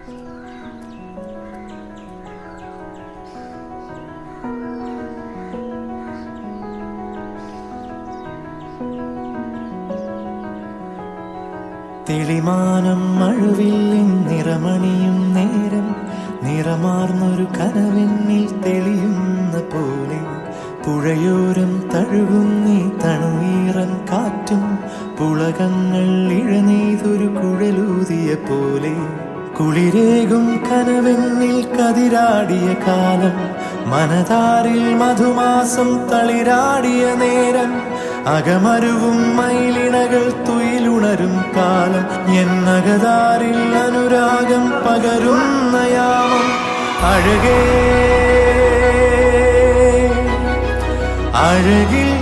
തെളിമാനം മഴവില്ലിൻ നിറമണിയും നേരം നിറമാർന്നൊരു കനവെന്നിൽ തെളിയുന്ന പോലെ പുഴയോരം തഴുകുന്നീ തണുനീറൻ കാറ്റും പുളകങ്ങൾ ഇഴനെയ്തൊരു കുഴലൂതിയ പോലെ കുളിരേകും കനവെന്നിൽ കതിരാടിയ കാലം മനതാരിൽ മധുമാസം തളിരാടിയ നേരം അകമരുവും മയിലിണകൾ തുയിലുണരും കാലം എന്നകതാരിൽ അനുരാഗം പകരുന്ന യാമം അഴകേ അഴകിൽ